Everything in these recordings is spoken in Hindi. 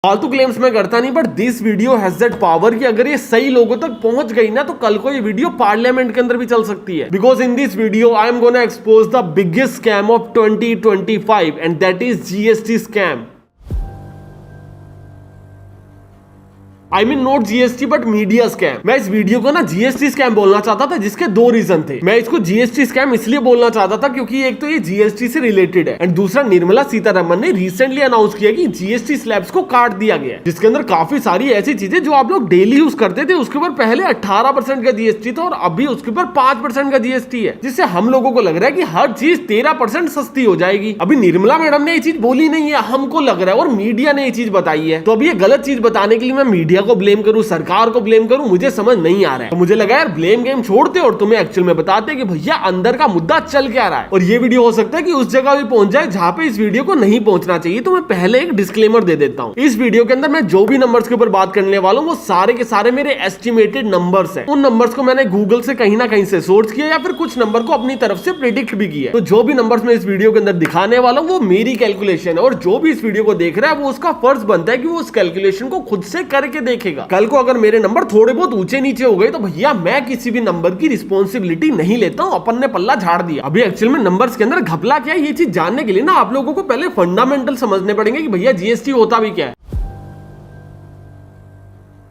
फालतू क्लेम्स मैं करता नहीं, but this video has that power कि अगर ये सही लोगों तक पहुंच गई ना तो कल को ये वीडियो पार्लियामेंट के अंदर भी चल सकती है। Because in this video I am gonna expose the biggest scam of 2025 and that is GST scam. I mean not GST but media scam. मैं इस वीडियो को ना जीएसटी स्कैम बोलना चाहता था, जिसके दो रीजन थे। मैं इसको जीएसटी स्कैम इसलिए बोलना चाहता था क्योंकि एक तो ये जीएसटी से रिलेटेड है एंड दूसरा निर्मला सीतारमन ने रिसेंटली अनाउंस किया कि जीएसटी स्लैब्स को काट दिया गया है, जिसके अंदर काफी सारी ऐसी चीजें जो आप लोग डेली यूज करते थे उसके ऊपर पहले 18% का जीएसटी था और अभी उसके ऊपर 5% का जीएसटी है, जिससे हम लोगों को लग रहा है कि हर चीज 13% सस्ती हो जाएगी। अभी निर्मला मैडम ने ये चीज बोली नहीं है, हमको लग रहा है, और मीडिया ने ये चीज बताई है। तो अभी ये गलत चीज बताने के लिए मैं मीडिया को ब्लेम करूं, सरकार को ब्लेम करूं, मुझे समझ नहीं आ रहा है। तो मुझे लगा यार ब्लेम गेम छोड़ते और तुम्हें एक्चुअल में बताते कि भैया अंदर का मुद्दा चल क्या रहा है। और ये वीडियो हो सकता है कि उस जगह भी पहुंच जाए जहां पे इस वीडियो को नहीं पहुंचना चाहिए। तो मैं पहले एक डिस्क्लेमर दे देता हूं। इस वीडियो के अंदर मैं जो भी नंबर्स के ऊपर बात करने वाला हूं वो सारे के सारे मेरे एस्टिमेटेड नंबर्स हैं। उन नंबर्स को मैंने गूगल से कहीं ना कहीं से सोर्स किया या फिर कुछ नंबर को अपनी तरफ से प्रिडिक्ट भी किया। तो जो भी नंबर्स मैं इस वीडियो के अंदर दिखाने वाला हूं वो मेरी कैलकुलेशन है, और जो भी इस वीडियो को देख रहा है वो उसका फर्ज बनता है कि वो उस कैलकुलेशन को खुद से करके देखेगा। कल को अगर मेरे नंबर थोड़े बहुत ऊंचे नीचे हो गए तो भैया मैं किसी भी नंबर की रिस्पॉन्सिबिलिटी नहीं लेता हूं, अपन ने पल्ला झाड़ दिया। अभी एक्चुअल में नंबर्स के अंदर घपला क्या है ये चीज जानने के लिए ना आप लोगों को पहले फंडामेंटल समझने पड़ेंगे कि भैया जीएसटी होता भी क्या है।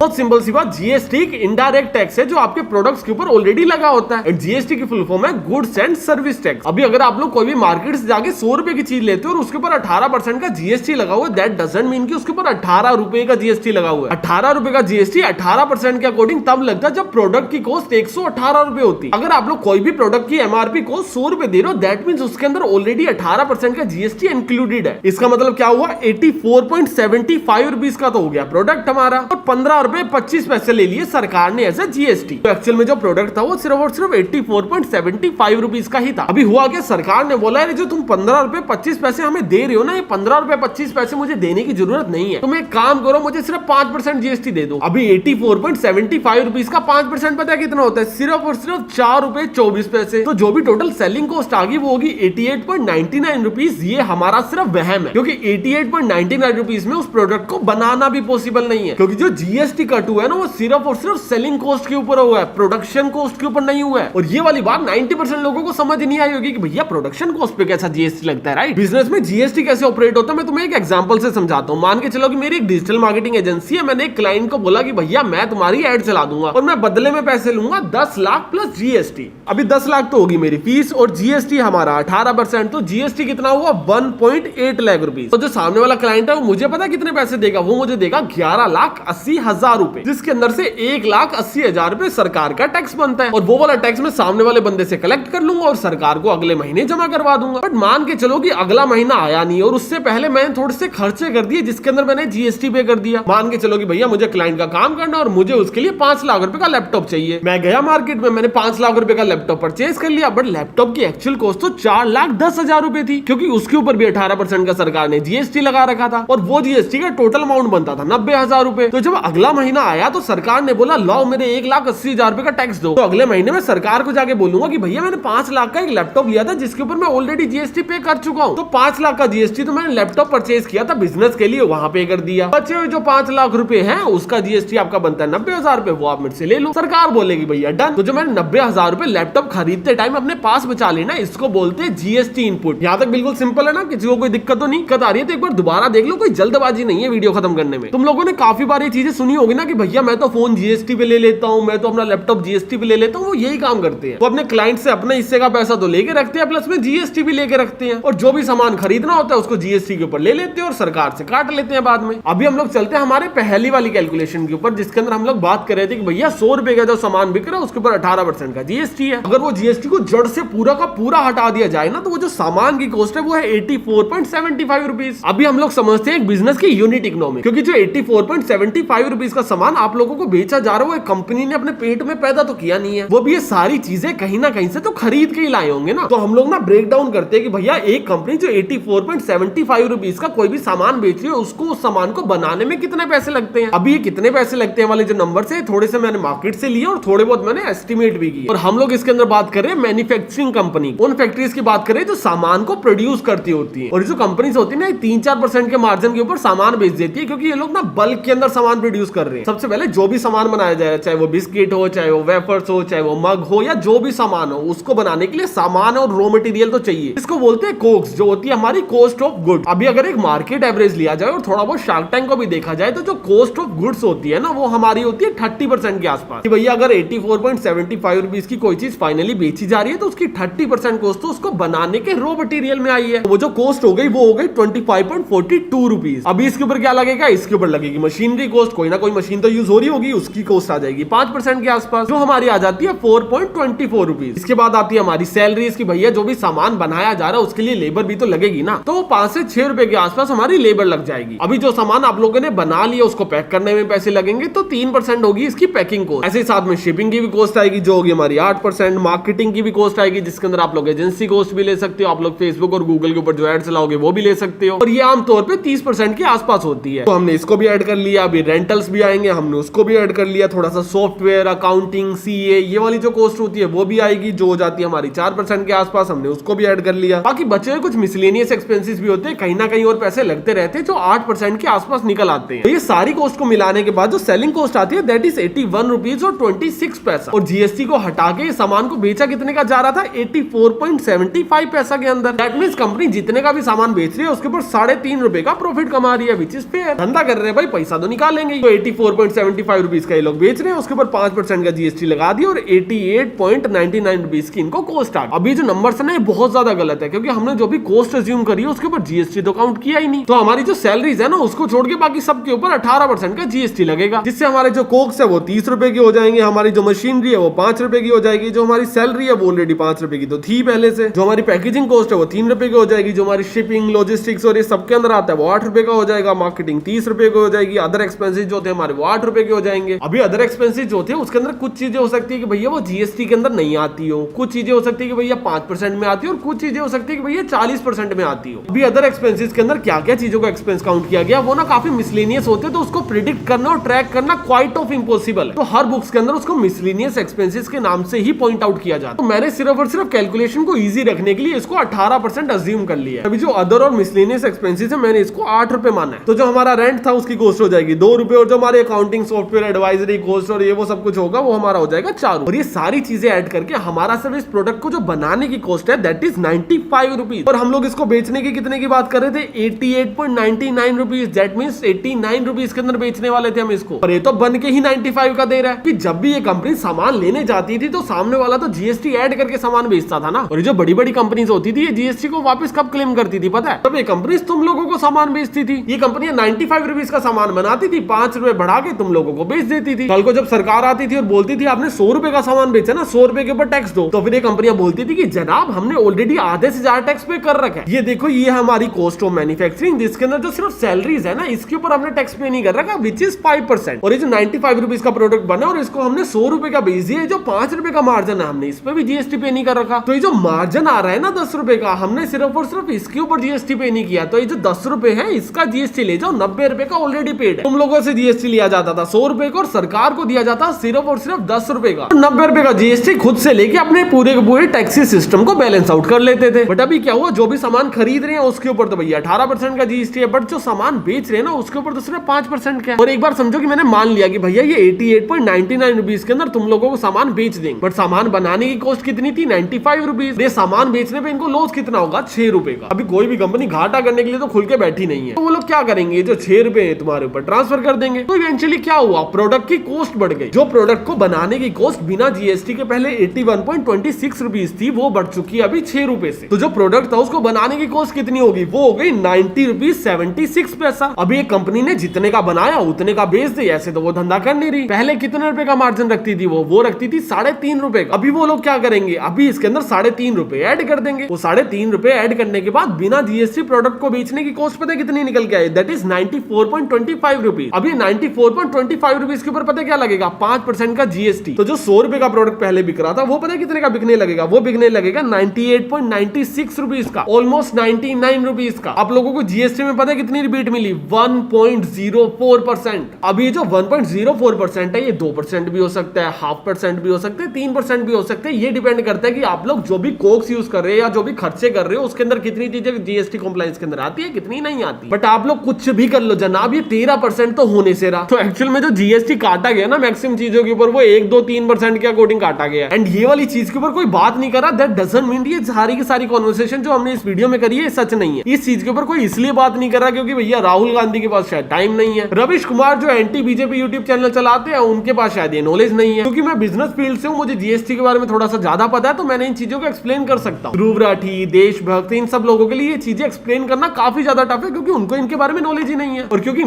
बहुत सिंपल सी बात, जीएसटी एक इनडायरेक्ट टैक्स है जो आपके प्रोडक्ट्स के ऊपर ऑलरेडी लगा होता है। जीएसटी की फुल फॉर्म है गुड्स एंड सर्विस टैक्स। अभी अगर आप लोग कोई भी मार्केट से जाके 100 रुपए की चीज लेते हो और उसके ऊपर 18% का जीएसटी लगा हुआ है, दैट डजंट मीन कि उसके ऊपर 18 रुपए का जीएसटी लगा हुआ है। 18 रुपए का जीएसटी 18% के अकॉर्डिंग तब लगता है जब प्रोडक्ट की कॉस्ट 118 रुपए होती है। अगर आप लोग कोई भी प्रोडक्ट की एमआरपी कॉस्ट 100 रुपए दे रहे हो, दैट मीन उसके अंदर ऑलरेडी 18% का जीएसटी इंक्लूडेड है। इसका मतलब क्या हुआ, 84.75 रुपीज का तो हो गया प्रोडक्ट हमारा, और 15 रुपए 25 पैसे ले लिए सरकार ने एज ए जीएसटी। तो एक्चुअल में जो प्रोडक्ट था वो सिर्फ और सिर्फ 84.75 रुपीज का ही था। अभी हुआ क्या, सरकार ने बोला है जो तुम 15 रुपए 25 पैसे हमें दे रहे हो ना, ये 15 रुपए 25 पैसे मुझे देने की जरूरत नहीं है, तुम एक काम करो मुझे सिर्फ 5% जीएसटी दे दो। अभी 84.75 रुपीज का 5% पता है कितना होता है, सिर्फ और सिर्फ 4 रुपए 24 पैसे। तो जो भी टोटल सेलिंग कॉस्ट आ गई वो होगी 88.99 रुपीज। ये हमारा सिर्फ वहम है, क्योंकि 88.99 रुपीज में उस प्रोडक्ट को बनाना भी पॉसिबल नहीं है, क्योंकि जो जीएसटी कट हुआ है ना वो सिर्फ और सिर्फ सेलिंग कॉस्ट के ऊपर हुआ है, प्रोडक्शन कॉस्ट के ऊपर नहीं हुआ है। और ये वाली बात 90% लोगों को समझ नहीं आई होगी कि भैया प्रोडक्शन कॉस्ट पे कैसा जीएसटी लगता है, राइट। बिजनेस में जीएसटी कैसे ऑपरेट होता है मैं तुम्हें एक एग्जांपल से समझाता हूं। मान के चलो कि मेरी एक डिजिटल मार्केटिंग एजेंसी है, मैंने एक क्लाइंट को बोला कि भैया मैं तुम्हारी एड चला दूंगा और मैं बदले में पैसे लूंगा 10 लाख प्लस जीएसटी। अभी 10 लाख तो होगी मेरी फीस और जीएसटी हमारा 18%, तो जीएसटी कितना हुआ 1.8 लाख रुपीज। तो जो सामने वाला क्लाइंट है वो मुझे पता कितने पैसे देगा, वो मुझे देगा 11,80,000 रुपए, जिसके अंदर से 1,80,000 रुपए सरकार का टैक्स बनता है। और वो वाला टैक्स मैं सामने वाले बंदे से कलेक्ट कर लूंगा और सरकार को अगले महीने जमा करवा दूंगा। बट मान के चलो कि अगला महीना आया नहीं और उससे पहले मैंने थोड़े से खर्चे कर दिए जिसके अंदर मैंने जीएसटी पे कर दिया। मान के चलो कि भैया मुझे क्लाइंट का काम करना और मुझे उसके लिए 5 लाख रुपए का लैपटॉप चाहिए। मैं गया मार्केट में, मैंने 5 लाख रुपए का लैपटॉप परचेज कर लिया, बट लैपटॉप की एक्चुअल कॉस्ट तो 4,10,000 रुपए थी, क्योंकि उसके ऊपर भी 18% का सरकार ने जीएसटी लगा रखा था और वो जीएसटी का टोटल अमाउंट बनता था 90,000 रुपए। तो जब अगला महीना आया तो सरकार ने बोला लाओ मेरे 1,80,000 रुपए का टैक्स दो। तो अगले महीने में सरकार को जाके बोलूंगा कि भैया मैंने 5 लाख का एक लैपटॉप लिया था जिसके ऊपर मैं ऑलरेडी जीएसटी पे कर चुका हूँ। तो 5 लाख का जीएसटी तो मैंने लैपटॉप परचेज किया था बिजनेस के लिए, वहां पे कर दिया। बचे हुए जो 5 लाख रुपए हैं उसका जीएसटी आपका बनता है 90,000 रुपए, वो आप मेरे से ले लो। सरकार बोलेगी भैया डन। तो जो मैंने 90,000 रुपए लैपटॉप खरीदते टाइम अपने पास बचा लेना, इसको बोलते हैं जीएसटी इनपुट। यहाँ तक बिल्कुल सिंपल है ना, किसी को कोई दिक्कत तो नहीं, दिक्कत आ रही है तो एक बार दोबारा देख लो, कोई जल्दबाजी नहीं है वीडियो खत्म करने में। तुम लोगों ने काफी बार ये चीजें सुनी होगी ना कि भैया मैं तो फोन जीएसटी पे ले लेता हूं, मैं तो अपना लैपटॉप जीएसटी पे ले लेता हूं। वो यही काम करते हैं, वो अपने क्लाइंट से अपने हिस्से का पैसा तो लेके रखते हैं, प्लस में जीएसटी भी लेके रखते हैं, और जो भी सामान खरीदना होता है उसको जीएसटी के ऊपर ले लेते हैं और सरकार से काट लेते हैं बाद में। अभी हम लोग चलते हैं हमारे पहली वाली कैलकुलेशन के ऊपर, जिसके अंदर हम लोग बात कर रहे थे कि भैया 100 रुपए का जो सामान बिक रहा है उसके ऊपर 18% का जीएसटी है। अगर वो जीएसटी को जड़ से पूरा का पूरा हटा दिया जाए ना तो वो जो सामान की कॉस्ट है वो है 84.75 रुपीज। अभी हम लोग समझते हैं एक बिजनेस की यूनिट इकोनॉमी, क्योंकि जो 84.75 रुपीज का सामान आप लोगों को बेचा जा रहा है, वो कंपनी ने अपने पेट में पैदा तो किया नहीं है, वो भी ये सारी चीजें कहीं ना कहीं से तो खरीद के ही लाए होंगे ना। तो हम लोग ना ब्रेक डाउन करते हैं कि भैया एक कंपनी जो 84.75 रुपीज का कोई भी सामान बेच रही है, उसको उस सामान को बनाने में कितने पैसे लगते हैं। अभी ये कितने पैसे लगते हैं वाले जो नंबर से थोड़े से मैंने मार्केट से लिए और थोड़े बहुत मैंने एस्टिमेट भी किए। और हम लोग इसके अंदर बात कर रहे हैं मैन्युफैक्चरिंग कंपनी, उन फैक्ट्रीज की बात करें जो सामान को प्रोड्यूस करती होती है। और जो कंपनीज होती है ना 3-4% के मार्जिन के ऊपर सामान बेच देती है, क्योंकि ये लोग ना बल्क के अंदर सामान प्रोड्यूस कर रहे हैं। सबसे पहले जो भी सामान बनाया जाए, चाहे वो बिस्किट हो, चाहे वो वेफर्स हो, चाहे वो मग हो, या जो भी सामान हो, उसको बनाने के लिए सामान और रॉ मटेरियल तो चाहिए। इसको बोलते हैं कोक्स, जो होती है हमारी कॉस्ट ऑफ गुड। अभी अगर एक मार्केट एवरेज लिया जाए और थोड़ा बहुत शार्क टैंक को भी देखा जाए, तो जो कॉस्ट ऑफ गुड्स होती है ना, वो हमारी होती है 30% के आसपास। कि भैया अगर 84.75 रुपीज की कोई चीज फाइनली बेची जा रही है, तो उसकी 30% कॉस्ट तो उसको बनाने के रॉ मटेरियल में आई है। वो जो कॉस्ट हो गई वो हो गई 25.42 रुपीज। अभी इसके ऊपर क्या लगेगा? इसके ऊपर लगेगी मशीनरी कॉस्ट, कोई ना कोई मशीन तो यूज हो रही होगी, उसकी कॉस्ट आ जाएगी 5% के आसपास, जो हमारी आ जाती है 4.24 रुपीज। इसके बाद आती है हमारी सैलरीज की भैया जो भी सामान बनाया जा रहा है उसके लिए लेबर भी तो लगेगी ना, तो 5 से 6 रुपए के आसपास हमारी लेबर लग जाएगी। अभी जो सामान आप लोगों ने बना लिया उसको पैक करने में पैसे लगेंगे, तो 3% होगी इसकी पैकिंग कॉस्ट। ऐसे साथ में शिपिंग की भी कॉस्ट आएगी जो होगी हमारी 8%, मार्केटिंग की भी कॉस्ट आएगी जिसके अंदर आप लोग एजेंसी कॉस्ट भी ले सकते हो, आप लोग फेसबुक और गूगल के ऊपर जो एड चलाओगे वो भी ले सकते हो, और ये आमतौर पे 30% के आसपास होती है। तो हमने इसको भी ऐड कर लिया, अभी रेंटल्स भी आएंगे, हमने उसको भी ऐड कर लिया, थोड़ा सा सॉफ्टवेयर, अकाउंटिंग, सीए, ये वाली जो कॉस्ट होती है वो भी आएगी, जो हो जाती है हमारी 4% के आसपास, हमने उसको भी ऐड कर लिया। बाकी बचे हुए कुछ मिसलेनियस एक्सपेंसेस भी होते हैं, कहीं ना कहीं और पैसे लगते रहते हैं जो 8% के आसपास निकल आते हैं। तो ये सारी कॉस्ट को मिलाने के बाद जो सेलिंग कॉस्ट आती है दैट इज 81 रुपीज और 26 पैसा, और जीएसटी को हटा के सामान को बेचा कितने का जा रहा था? 84.75 पैसा के अंदर। दैट मींस कंपनी जितने का भी सामान बेच रही है उसके ऊपर 3.5 रुपए का प्रॉफिट कमा रही है, विच इज फेयर। धंधा कर रहे हैं भाई, पैसा तो निकालेंगे। तो 84.75 रुपीज का ये लोग बेच रहे हैं, उसके ऊपर 5% का जीएसटी लगा दिया और 88.99 रुपीज की इनको कॉस्ट आ गई। अभी जो नंबर्स है ना बहुत ज्यादा गलत है, क्योंकि हमने जो भी कॉस्ट अज्यूम करी है उसके ऊपर जीएसटी तो काउंट किया ही नहीं। तो हमारी जो सैलरीज है ना उसको छोड़ के बाकी सबके ऊपर 18% का जीएसटी लगेगा, जिससे हमारे जो कोक्स है वो 30 रुपए की हो जाएंगे, हमारी जो मशीनरी है वो 5 रुपए की हो जाएगी, जो हमारी सैलरी है वो ऑलरेडी 5 रुपए की तो थी पहले से, जो हमारी पैकेजिंग कॉस्ट है वो 3 रुपए की हो जाएगी, जो हमारी शिपिंग, लॉजिस्टिक्स और ये सबके अंदर आता है वो 8 रुपए का हो जाएगा, मार्केटिंग 30 रुपए की हो जाएगी, अदर एक्सपेंसेस जो थे हमारे वो 8 रुपए के हो जाएंगे। अभी अदर एक्सपेंसेस जो थे उसके अंदर कुछ चीजें हो सकती है कि भैया वो जीएसटी के अंदर नहीं आती हो, कुछ चीजें हो सकती है कि भैया 5% में आती हो, और कुछ चीजें हो सकती है कि भैया 40% में आती हो। अभी अदर एक्सपेंसेस के अंदर क्या क्या चीजों का एक्सपेंस काउंट किया गया वो ना काफी मिसलेनियस होते हैं, तो उसको प्रिडिक्ट करना और ट्रैक करना क्वाइट ऑफ इम्पॉसिबल है। तो हर बुक्स के अंदर उसको मिसलेनियस एक्सपेंसेस के नाम से ही पॉइंट आउट किया जाता है। तो मैंने सिर्फ और सिर्फ कैलकुलेशन को इजी रखने के लिए इसको 18% अज्यूम कर लिया है। अभी जो अदर और मिसलेनियस एक्सपेंसेस है मैंने इसको 8 रुपए माना है। तो जो हमारा रेंट था उसकी कॉस्ट हो जाएगी 2 रुपए, और जो हमारे अकाउंटिंग, सॉफ्टवेयर, एडवाइजरी कॉस्ट और ये वो सब कुछ होगा वो हमारा हो जाएगा 4। और ये सारी चीजें ऐड करके हमारा सिर्फ इस प्रोडक्ट को जो बनाने की कॉस्ट है दैट इज 95 रुपीज, और हम लोग इसको बेचने की कितने की बात कर रहे थे? 88.99 रुपीज। दैट मींस 89 रुपीज के अंदर बेचने वाले थे हम इसको, और ये तो बन के ही 95 का दे रहा है। कि जब भी ये कंपनी सामान लेने जाती थी तो सामने वाला तो जीएसटी ऐड करके सामान बेचता था ना, और जो बड़ी बड़ी कंपनीज होती थी ये जीएसटी को वापस कब क्लेम करती थी पता है? तब ये कंपनीज तुम लोगों को सामान बेचती थी। ये कंपनियां 95 रुपीज का सामान बनाती थी, 5 रुपए बढ़ा के तुम लोगों को बेच देती थी। कल को जब सरकार आती थी और बोलती थी आपने 100 रुपए का सामान बेचा ना, 100 रुपए के ऊपर टैक्स दो, तो फिर ये कंपनियां बोलती थी कि जनाब हमने ऑलरेडी आधे से ज्यादा टैक्स पे कर रखा है। ये देखो ये हमारी कॉस्ट ऑफ मैन्युफैक्चरिंग, जिसके अंदर जो सिर्फ सैलरीज है ना इसके ऊपर हमने टैक्स पे नहीं कर रखा, विच इज 5%। और ये जो 95 रुपीज का प्रोडक्ट बना और इसको हमने 100 रुपए का बेच दिया, जो 5 रुपए का मार्जिन है हमने इस पे भी जीएसटी पे नहीं कर रखा। तो ये जो मार्जिन आ रहा है ना 10 रुपए का, हमने सिर्फ और सिर्फ इसके ऊपर जीएसटी पे नहीं किया। तो ये जो 10 रुपए है इसका जीएसटी ले जाओ, 90 रुपए का ऑलरेडी पेड है। तुम लोगों से जीएसटी लिया जाता था 100 रुपए का, और सरकार को दिया जाता सिर्फ और सिर्फ 10 रुपए का। 90 रुपए का जीएसटी खुद से लेके अपने पूरे के पूरे टैक्सी सिस्टम को बैलेंस आउट कर लेते थे। बट अभी क्या हुआ, जो भी सामान खरीद रहे हैं उसके ऊपर तो भैया 18% का जीएसटी है, बट जो सामान बेच रहे हैं ना उसके ऊपर तो सिर्फ 5% का है। और एक बार समझो कि मैंने मान लिया कि भैया ये 88.99 रुपीज के अंदर तुम लोगों को सामान बेच देंगे, बट सामान बनाने की कॉस्ट कितनी थी? 95 रुपीज। ये सामान बेचने पे इनको लॉस कितना होगा? 6 रुपए का। अभी कोई भी कंपनी घाटा करने के लिए तो खुल के बैठी नहीं है, तो वो लोग क्या करेंगे, जो 6 रुपए तुम्हारे ऊपर ट्रांसफर कर देंगे। तो इवेंचुअली क्या हुआ, प्रोडक्ट की कॉस्ट बढ़ गई। जो प्रोडक्ट को बनाने की कॉस्ट बिना जीएसटी के पहले 81.26 रुपीज थी, वो बढ़ चुकी है अभी 6 रुपए से। तो जो प्रोडक्ट था उसको बनाने की कॉस्ट कितनी होगी? वो हो गई 90 रुपीज 76 पैसा। अभी एक कंपनी ने जितने का बनाया उतने का बेच दे, ऐसे तो वो धंधा कर नहीं रही। पहले कितने रुपए का मार्जिन रखती थी वो रखती थी 3.5 रुपए। अभी वो लोग क्या करेंगे, अभी इसके अंदर 3.5 रुपए ऐड कर देंगे। वो 3.5 रुपए ऐड करने के बाद बिना जीएसटी प्रोडक्ट को बेचने की कॉस्ट पता है कितनी निकल के आई? That is 94.25 rupees. अभी 24.25 रुपीज के ऊपर पता है क्या लगेगा? 5% का जीएसटी। तो जो 100 रुपए का प्रोडक्ट पहले बिक रहा था वो पता है कितने का बिकने लगेगा? वो बिकने लगेगा 98.96 रुपीज का, ऑलमोस्ट 99 रुपीज का। आप लोगों को जीएसटी में पता है कितनी रिबेट मिली? 1.04%। अभी जो 1.04% है ये 2% भी हो सकता है, 0.5% भी हो सकता है, 3% भी हो सकता है। ये डिपेंड करता है कि आप लोग जो भी कोक्स यूज कर रहे हैं या जो भी खर्चे कर रहे हो उसके अंदर कितनी चीजें जीएसटी कंप्लायंस के अंदर आती है, कितनी नहीं आती। बट आप लोग कुछ भी कर लो जनाब, ये 13% तो होने से रहा। तो एक्चुअल में जो जीएसटी काटा गया ना मैक्सिमम चीजों के ऊपर, वो 1-2-3% के अकॉर्डिंग काटा गया। एंड ये वाली चीज के ऊपर कोई बात नहीं करा, दैट डजंट मीन ये सारी की सारी कॉन्वर्सेशन जो हमने इस वीडियो में करी है सच नहीं है। इस चीज के ऊपर कोई इसलिए बात नहीं कर रहा क्योंकि भैया राहुल गांधी के पास शायद टाइम नहीं है, रविश कुमार जो एंटी बीजेपी यूट्यूब चैनल चलाते हैं उनके पास शायद ये नॉलेज नहीं है। क्योंकि मैं बिजनेस फील्ड से हूं, मुझे जीएसटी के बारे में थोड़ा सा ज्यादा पता है, तो मैंने इन चीजों को एक्सप्लेन कर सकता हूं। ध्रुव राठी, देशभक्त, इन सब लोगों के लिए ये चीजें एक्सप्लेन करना काफी ज्यादा टफ है क्योंकि उनको इनके बारे में नॉलेज ही नहीं है। और क्योंकि